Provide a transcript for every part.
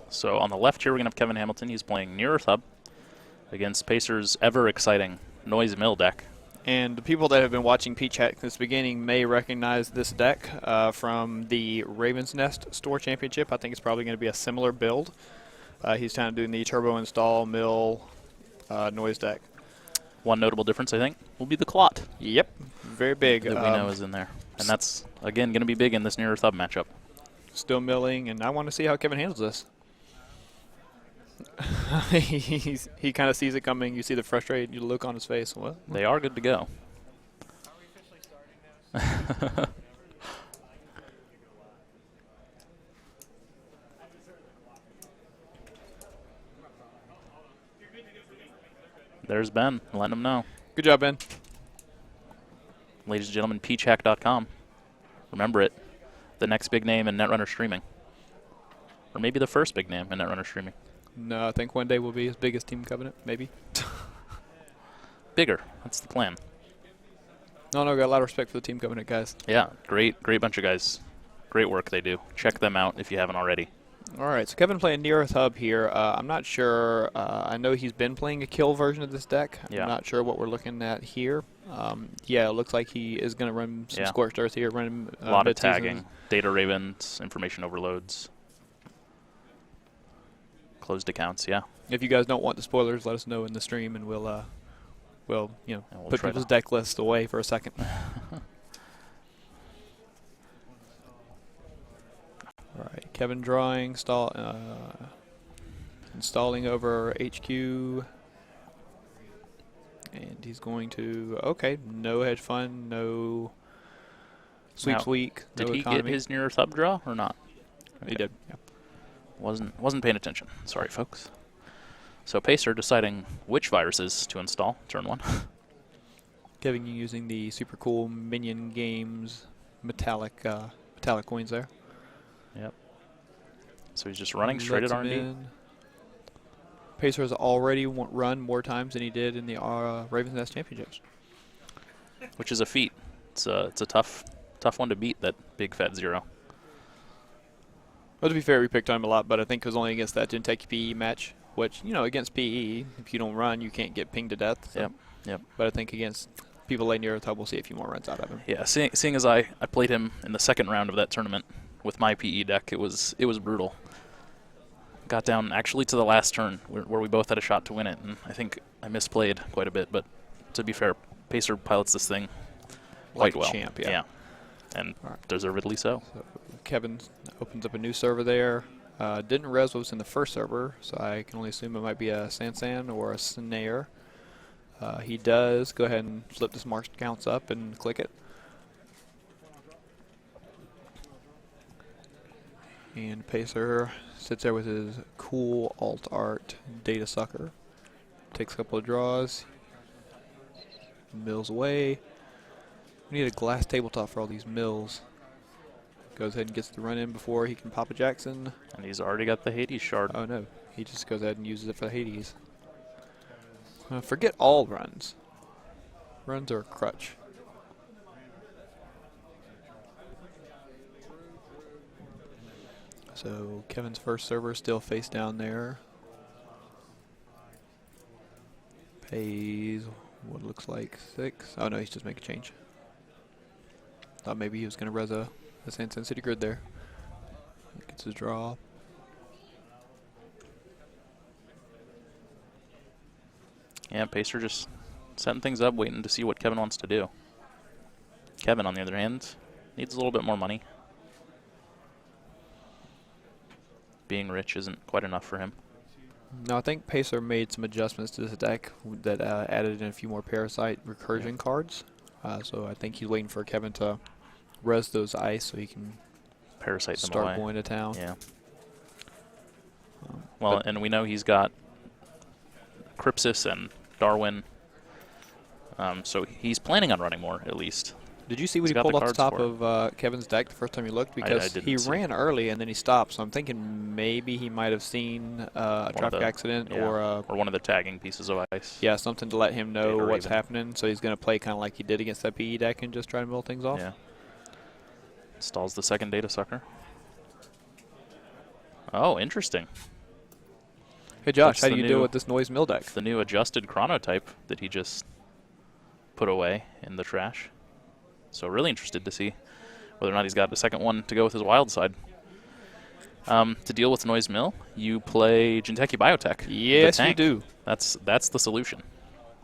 So on the left here, we're going to have Kevin Hamilton. He's playing Near Earth Hub against Pacer's ever-exciting Noise Mill deck. And the people that have been watching PeachHack since the beginning may recognize this deck from the Raven's Nest Store Championship. I think it's probably going to be a similar build. He's kind of doing the turbo install mill noise deck. One notable difference, I think, will be the clot. Yep, very big. That we know is in there. And that's, again, going to be big in this Near Earth Hub matchup. Still milling, and I want to see how Kevin handles this. He kind of sees it coming. You see the frustrated look on his face. What? They are good to go. Are we officially starting now? There's Ben, letting him know. Good job, Ben. Ladies and gentlemen, PeachHack.com. Remember it. The next big name in Netrunner streaming. Or maybe the first big name in Netrunner streaming. No, I think one day we'll be as big as Team Covenant, maybe. Bigger. That's the plan. No, got a lot of respect for the Team Covenant guys. Yeah, great bunch of guys. Great work they do. Check them out if you haven't already. All right, so Kevin playing Near Earth Hub here. I'm not sure. I know he's been playing a kill version of this deck. Yeah. I'm not sure what we're looking at here. Yeah, it looks like he is going to run some Scorched Earth here. Run a lot of tagging, data ravens, information overloads, closed accounts. Yeah. If you guys don't want the spoilers, let us know in the stream, and we'll we'll put people's deck list away for a second. All right, Kevin drawing, installing over HQ, and he's going to, okay, no hedge fund, no sweeps week, no Did he economy. get his Near Earth Hub draw or not? He did, yeah. Wasn't paying attention. Sorry, folks. So Pacer deciding which viruses to install, turn one. Kevin using the super cool Minion Games metallic coins there. Yep. So he's just running straight at R&D. Pacer has already run more times than he did in the Raven's Nest Championships, which is a feat. It's a tough one to beat, that big fat zero. Well, to be fair, we picked on him a lot, but I think it was only against that Gentech PE match, which, against PE, if you don't run, you can't get pinged to death. So. Yep. But I think against people like Near Earth Hub, we'll see a few more runs out of him. Yeah, seeing as I played him in the second round of that tournament with my PE deck, it was brutal. Got down actually to the last turn where we both had a shot to win it, and I think I misplayed quite a bit, but to be fair, Pacer pilots this thing quite well. Champ, yeah. And deservedly so. Kevin opens up a new server there. Didn't res what was in the first server, so I can only assume it might be a Sansan or a Snare. He does go ahead and flip this marked counts up and click it. And Pacer sits there with his cool alt art data sucker. Takes a couple of draws. Mills away. We need a glass tabletop for all these mills. Goes ahead and gets the run in before he can pop a Jackson. And he's already got the Hades shard. Oh no, he just goes ahead and uses it for the Hades. Forget all runs. Runs are a crutch. So Kevin's first server still face down there. Pays what looks like 6. Oh no, he's just making a change. Thought maybe he was going to res a Sansan City Grid there. Gets his draw. Yeah, Pacer just setting things up, waiting to see what Kevin wants to do. Kevin, on the other hand, needs a little bit more money. Being rich isn't quite enough for him. No, I think Pacer made some adjustments to this deck that added in a few more Parasite recursion cards. So I think he's waiting for Kevin to res those ice so he can Parasite them start away. going to town. Yeah. Well, and we know he's got Crypsis and Darwin. So he's planning on running more, at least. Did you see what he pulled off the top of Kevin's deck the first time you looked? Because he ran early and then he stopped, so I'm thinking maybe he might have seen a traffic accident or one of the tagging pieces of ice. Yeah, something to let him know what's happening. So he's going to play kind of like he did against that PE deck and just try to mill things off. Yeah. Installs the second data sucker. Oh, interesting. Hey, Josh, That's how do the you deal new- with this noise mill deck? The new adjusted chronotype that he just put away in the trash. So really interested to see whether or not he's got a second one to go with his wild side. To deal with noise mill, you play Jinteki Biotech. the Yes, you tank. do. That's the solution.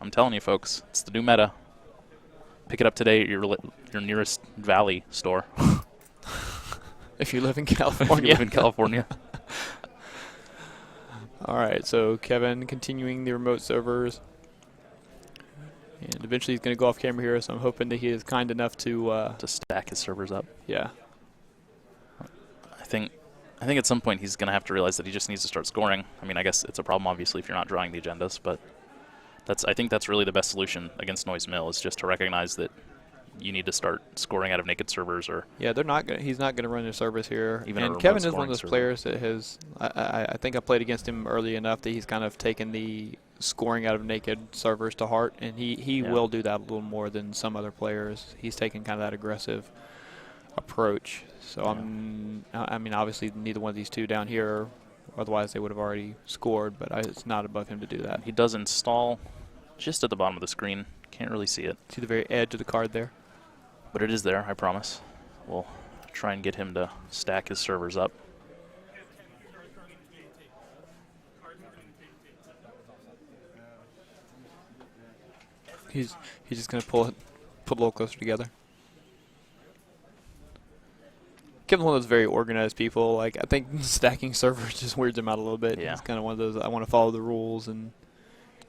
I'm telling you, folks, it's the new meta. Pick it up today at your nearest Valley store. If you live in If California. you live in California. All right, so Kevin continuing the remote servers. And eventually he's going to go off camera here, so I'm hoping that he is kind enough to, To stack his servers up. yeah. I think at some point he's going to have to realize that he just needs to start scoring. I mean, I guess it's a problem, obviously, if you're not drawing the agendas, but I think that's really the best solution against noise mill is just to recognize that you need to start scoring out of naked servers or Yeah, he's not going to run his service here. Even a and remote Kevin is one scoring of those server. players that has, I think I played against him early enough that he's kind of taken the scoring out of naked servers to heart, and he Yeah. will do that a little more than some other players. He's taken kind of that aggressive approach. So Yeah. I mean, obviously neither one of these two down here, otherwise they would have already scored, but it's not above him to do that. he does install just at the bottom of the screen. Can't really see it, See the very edge of the card there? but it is there, I promise. We'll try and get him to stack his servers up. He's just going to pull a little closer together. Kevin's one of those very organized people. Like, I think stacking servers just weirds him out a little bit. Yeah. He's kind of one of those, I want to follow the rules and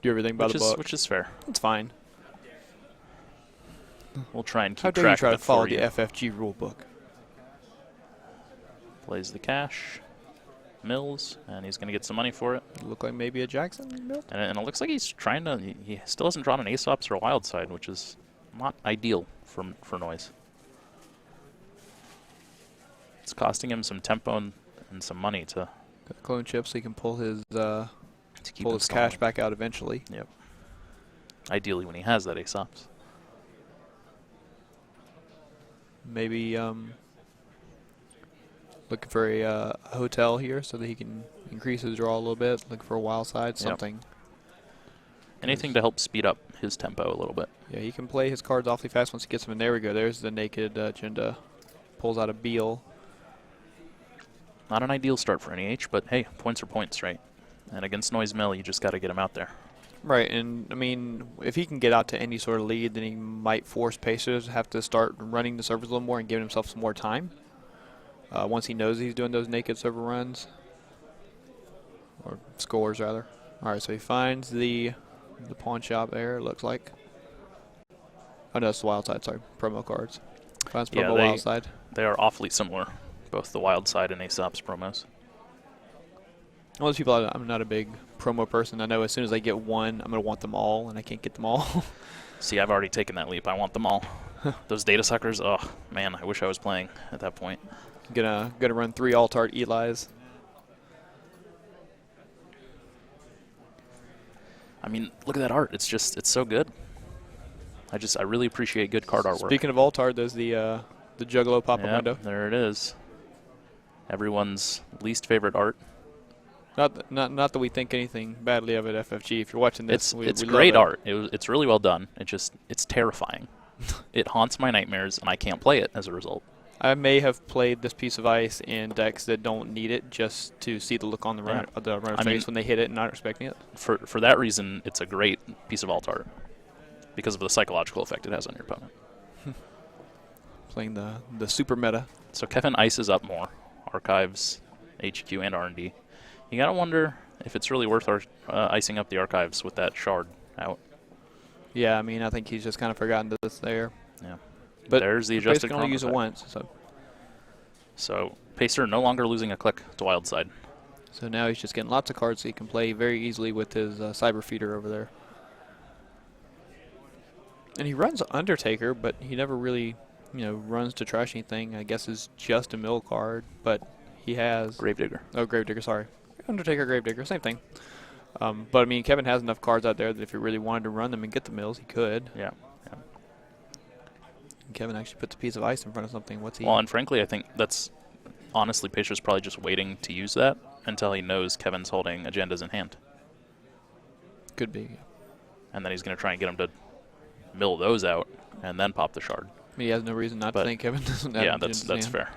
do everything by the book. Which is fair. It's fine. We'll try and How keep dare you track try of to it follow for the you. FFG rule book? Plays the cash, mills, and he's going to get some money for it. Look like maybe a Jackson build? And it looks like he's trying to. He still hasn't drawn an Aesops or a Wild Side, which is not ideal for noise. It's costing him some tempo and some money to Got the clone chip so he can pull his keep cash installing. back out eventually. Yep. Ideally, when he has that Aesops. Maybe looking for a hotel here so that he can increase his draw a little bit. Looking for a wild side, something. Anything to help speed up his tempo a little bit. Yeah, he can play his cards awfully fast once he gets them in. There we go. There's the naked agenda. Pulls out a Beal. Not an ideal start for NEH, but hey, points are points, right? And against Noise Mill, you just got to get him out there. Right, and I mean, if he can get out to any sort of lead, then he might force Pacers to have to start running the servers a little more and giving himself some more time. Once he knows he's doing those naked server runs. Or scores, rather. Alright, so he finds the pawn shop there, it looks like. Oh, no, it's the wild side, sorry. Promo cards. Finds promo wild side. They are awfully similar, both the Wild Side and Aesops promos. All those people, I'm not a big promo person. I know as soon as I get one, I'm going to want them all, and I can't get them all. See, I've already taken that leap. I want them all. Those data suckers, oh, man, I wish I was playing at that point. Gonna run 3 Altart Eli's. I mean, look at that art. It's so good. I really appreciate good card artwork. Speaking of Altart, there's the Juggalo pop-up Yep, window. there it is. Everyone's least favorite art. Not that we think anything badly of it, FFG. If you're watching this, It's we great love it. art. It's really well done. It's terrifying. It haunts my nightmares, and I can't play it as a result. I may have played this piece of ice in decks that don't need it just to see the look on the runner, I face mean, when they hit it and not expecting it. For that reason, it's a great piece of alt art because of the psychological effect it has on your opponent. Playing the super meta. So Kevin ices up more archives, HQ, and R&D. You gotta wonder if it's really worth icing up the archives with that shard out. Yeah, I mean, I think he's just kind of forgotten that it's there. Yeah. But there's the Pacer adjusted can only use it chronotype. once, so So Pacer no longer losing a click to Wild Side. so now he's just getting lots of cards so he can play very easily with his Cyber Feeder over there. And he runs Undertaker, but he never really, runs to trash anything. I guess is just a mill card, but he has Gravedigger. Oh, Gravedigger, sorry. Undertaker, Gravedigger, same thing. But I mean, Kevin has enough cards out there that if he really wanted to run them and get the mills, he could. Yeah. And Kevin actually puts a piece of ice in front of something. What's he? Well, and frankly, I think that's honestly Pacer's probably just waiting to use that until he knows Kevin's holding agendas in hand. Could be. And then he's going to try and get him to mill those out and then pop the shard. I mean, he has no reason not to think Kevin doesn't have Yeah, agendas in that's hand. fair.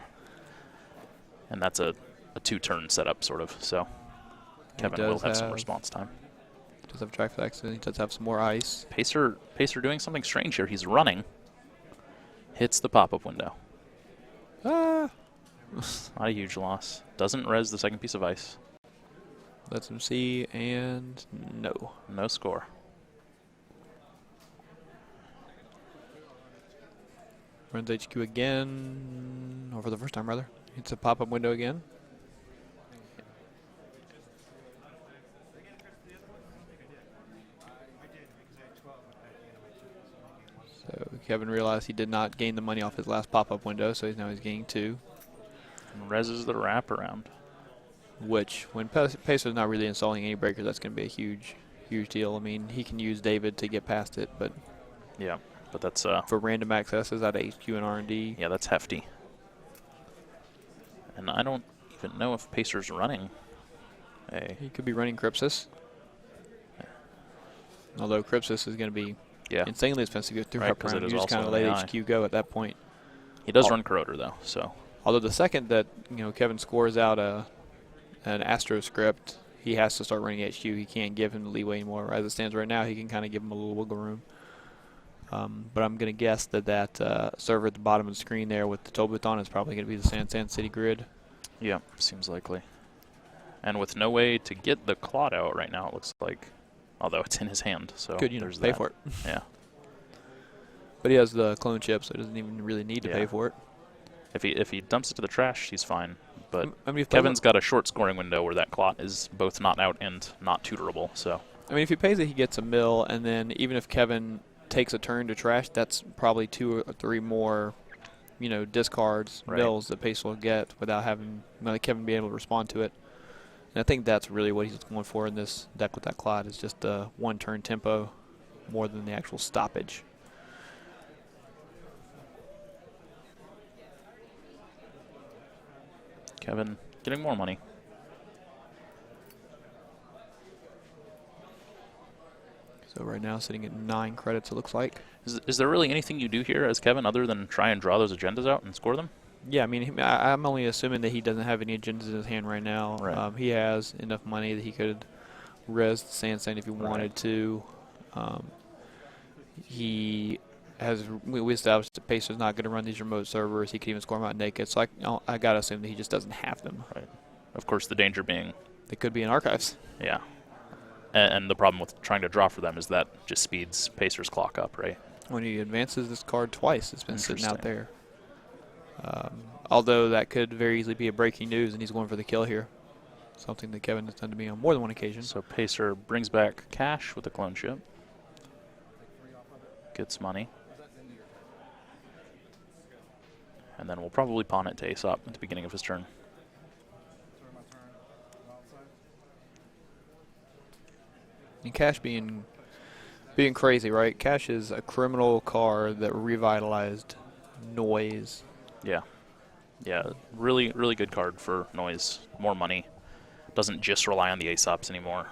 And that's a 2-turn setup, sort of. So Kevin will have some response time. Does have trifecta, and he does have some more ice. Pacer doing something strange here. He's running. Hits the pop-up window. Ah! Not a huge loss. Doesn't res the second piece of ice. Lets him see, and no. No score. Runs HQ again, or for the first time, rather. Hits a pop-up window again. So Kevin realized he did not gain the money off his last pop-up window, so he's gaining 2. And reses the wraparound. Which, when Pacer's not really installing any breakers, that's going to be a huge deal. I mean, he can use David to get past it, but yeah, but that's for random accesses out of HQ and R&D. Yeah, that's hefty. And I don't even know if Pacer's running. He could be running Crypsis. Although Crypsis is going to be insanely expensive to go through wraparound. You just kind of let HQ go at that point. He does run Corroder though, so. Although the second that Kevin scores out an Astro script, he has to start running HQ. He can't give him the leeway anymore. As it stands right now, he can kind of give him a little wiggle room. But I'm going to guess that server at the bottom of the screen there with the toll booth on is probably going to be the San City grid. Yeah, seems likely. And with no way to get the Clot out right now, it looks like, although it's in his hand, so could there's pay that. for it. Yeah. But he has the clone chip, so he doesn't even really need to pay for it. If he dumps it to the trash, he's fine. But I mean, Kevin's got a short scoring window where that Clot is both not out and not tutorable. So I mean, if he pays it, he gets a mill, and then even if Kevin takes a turn to trash, that's probably 2 or 3 more, discards, mills that Pace will get without having Kevin be able to respond to it. And I think that's really what he's going for in this deck with that Clot, is just a 1-turn tempo more than the actual stoppage. Kevin getting more money. So right now sitting at 9 credits, it looks like. Is there really anything you do here as Kevin other than try and draw those agendas out and score them? Yeah, I mean, I'm only assuming that he doesn't have any agendas in his hand right now. Right. He has enough money that he could res the Sandstone if he wanted to. He has, we established that Pacer's not going to run these remote servers. He can even score them out naked. So I got to assume that he just doesn't have them. Right. Of course, the danger being they could be in archives. Yeah. And the problem with trying to draw for them is that just speeds Pacer's clock up, right? When he advances this card twice, it's been sitting out there. Although that could very easily be a breaking news, and he's going for the kill here. Something that Kevin has done to me on more than one occasion. So Pacer brings back cash with the clone chip. Gets money. And then we'll probably pawn it to Aesop at the beginning of his turn. And Cash being crazy, right? Cash is a criminal card that revitalized Noise. Yeah. Yeah, really, really good card for Noise. More money. Doesn't just rely on the Aesops anymore.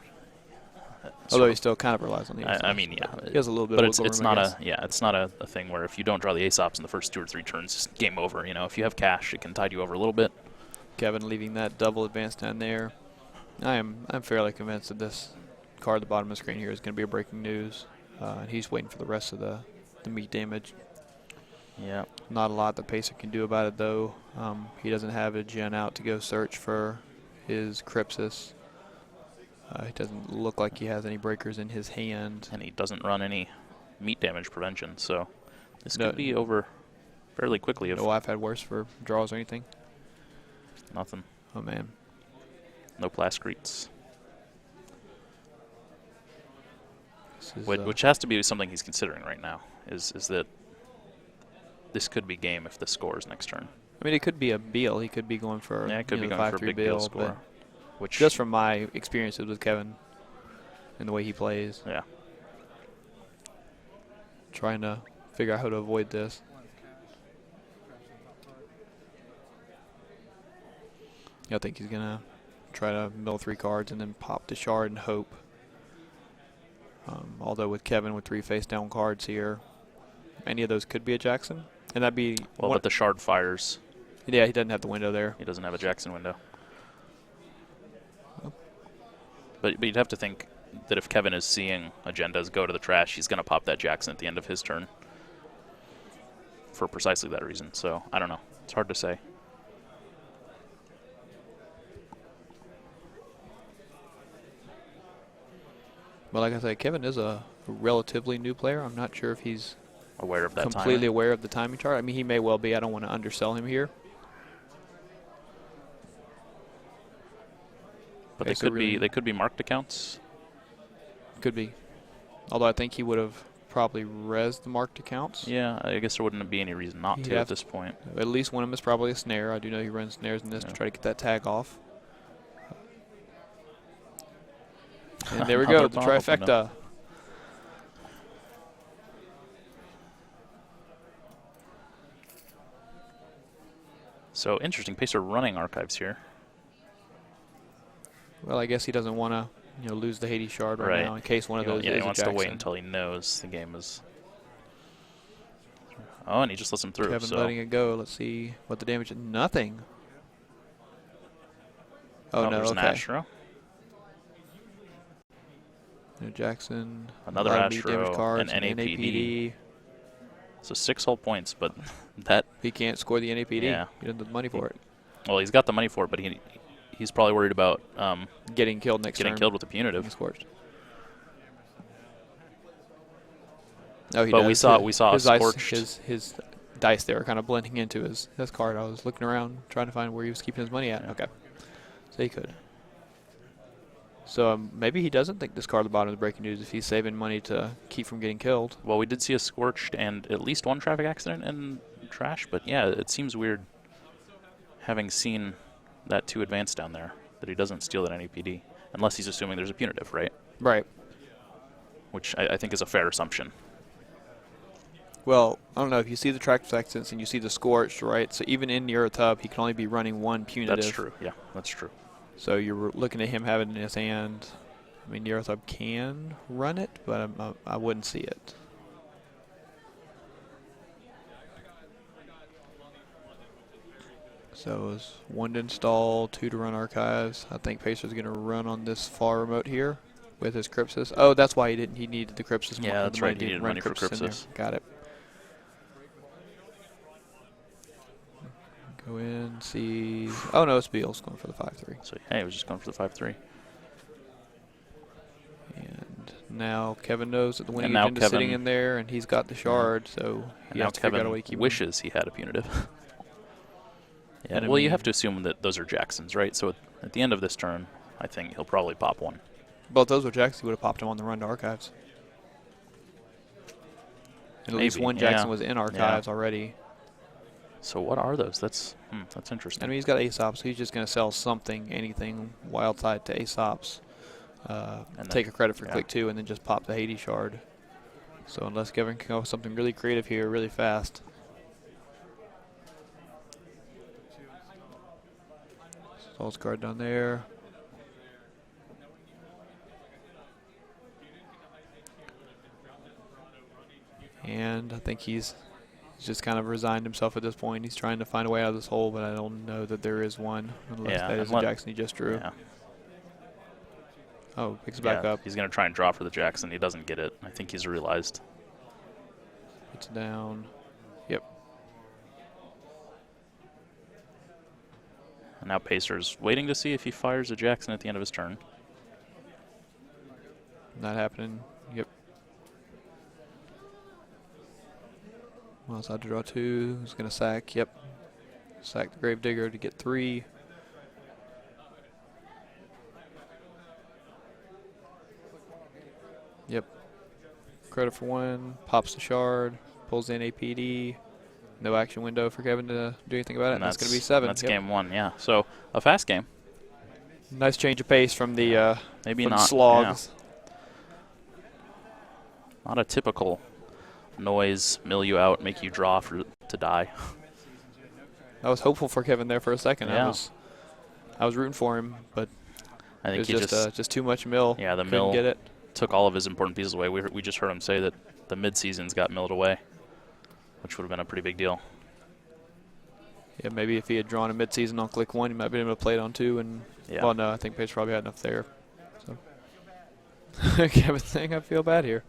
Although he still kind of relies on the Aesops. I mean, yeah. He has a little bit but of it's not a thing where if you don't draw the Aesops in the first 2 or 3 turns, it's game over. If you have cash, it can tide you over a little bit. Kevin leaving that double advance down there. I'm fairly convinced that this card at the bottom of the screen here is going to be a breaking news. And he's waiting for the rest of the meat damage. Yeah. Not a lot that Pacer can do about it, though. He doesn't have a gen out to go search for his Crypsis. It doesn't look like he has any breakers in his hand. And he doesn't run any meat damage prevention, so this could be over fairly quickly. No, I've had worse for draws or anything. Nothing. Oh, man. No Plascretes. Is, which has to be something he's considering right now, is that this could be game if this scores next turn. I mean, it could be a Beal. He could be going for it could be going for a big Beal score. Which just from my experiences with Kevin and the way he plays. Yeah. Trying to figure out how to avoid this. I think he's going to try to mill 3 cards and then pop the shard and hope. Although with Kevin with 3 face-down cards here, any of those could be a Jackson. And that'd be... Well, but the shard fires. Yeah, he doesn't have the window there. He doesn't have a Jackson window. But you'd have to think that if Kevin is seeing agendas go to the trash, he's going to pop that Jackson at the end of his turn for precisely that reason. So, I don't know. It's hard to say. Well, like I said, Kevin is a relatively new player. I'm not sure if he's Aware of that completely timing. aware of the timing chart. I mean, he may well be. I don't want to undersell him here. But Okay, so really they could be marked accounts. Could be. Although I think he would have probably rezzed the marked accounts. Yeah, I guess there wouldn't be any reason not He'd to at have this point. At least one of them is probably a snare. I do know he runs snares in this to try to get that tag off. And there we go, Another the pop-up trifecta. window. So interesting. Pacer running archives here. Well, I guess he doesn't want to, lose the Hades shard right now in case one of those Yeah, is he a wants to wait Jackson. until he knows the game is. Oh, and he just lets him through. Kevin So letting it go. Let's see what the damage is. Nothing. Oh, no, there's an okay. Astro. No Jackson. Another a lot of neat damage Astro, cards, an and NAPD. So 6 whole points, but that. He can't score the NAPD. Yeah. He doesn't have the money for it. Well, he's got the money for it, but he's probably worried about Getting killed next getting turn. killed with a He punitive. scores. Oh, he But does. we saw a his dice, scorched. his dice there are kind of blending into his card. I was looking around trying to find where he was keeping his money at. Yeah. Okay, so he could. So maybe he doesn't think this card at the bottom is breaking news if he's saving money to keep from getting killed. Well, we did see a scorched and at least one traffic accident in trash, but yeah, it seems weird having seen that 2 advance down there that he doesn't steal that NAPD, unless he's assuming there's a punitive, right? Right. Which I think is a fair assumption. Well, I don't know if you see the track accidents and you see the scorched, right? So even in Euro Tub, he can only be running 1 punitive. That's true. Yeah, that's true. So you're looking at him having in his hand. I mean, Euro Tub can run it, but I wouldn't see it. So it was 1 to install, 2 to run archives. I think Pacer's going to run on this far remote here with his Crypsis. Oh, that's why he needed the Crypsis. Yeah, that's right. He He needed run money for Crypsis in there. Crypsis. Got it. Go in, see. Oh, no, it's Beals going for the 5-3. So, hey, he was just going for the 5-3. And now Kevin knows that the winning And now agenda's sitting Kevin- in there, and he's got the shard, so And he now has to figure out a Kevin way to keep him. wishes he had a punitive. Yeah, And I well, you mean- have to assume that those are Jacksons, right? So at the end of this turn, I think he'll probably pop one. But if those were Jackson, he would have popped him on the run to archives. And at least Maybe, one Jackson yeah. was in archives already. So what are those? That's interesting. I mean, he's got Aesop's, so he's just going to sell something, anything, wild side to Aesop's. then- Take a credit for yeah. click 2, and then just pop the Hades shard. So unless Kevin can come up with something really creative here, really fast. Stalls card down there. And I think he's just kind of resigned himself at this point. He's trying to find a way out of this hole, but I don't know that there is one unless Yeah, that is the Jackson he just drew. Yeah. Oh, picks it back Yeah, up. He's going to try and draw for the Jackson. He doesn't get it. I think he's realized. Puts it down. Yep. And now Pacer's waiting to see if he fires a Jackson at the end of his turn. Not happening. Yep. Well, outside to draw 2. Who's going to sack? Yep. Sack the Gravedigger to get 3. Yep. Credit for 1. Pops the shard. Pulls in APD. No action window for Kevin to do anything about it. And that's going to be 7. That's Yep. game 1, yeah. So a fast game. Nice change of pace from the Maybe from not. the slogs. Yeah. Not a typical noise, mill you out, make you draw to die. I was hopeful for Kevin there for a second. Yeah. I was rooting for him, but I think It he was just too much mill. Yeah, the Couldn't mill get it. took all of his important pieces away. We just heard him say that the mid-seasons got milled away, which would have been a pretty big deal. Yeah, maybe if he had drawn a mid-season on click 1, he might have been able to play it on 2. And well, no, I think Paige probably had enough there. So Kevin's saying I feel bad here.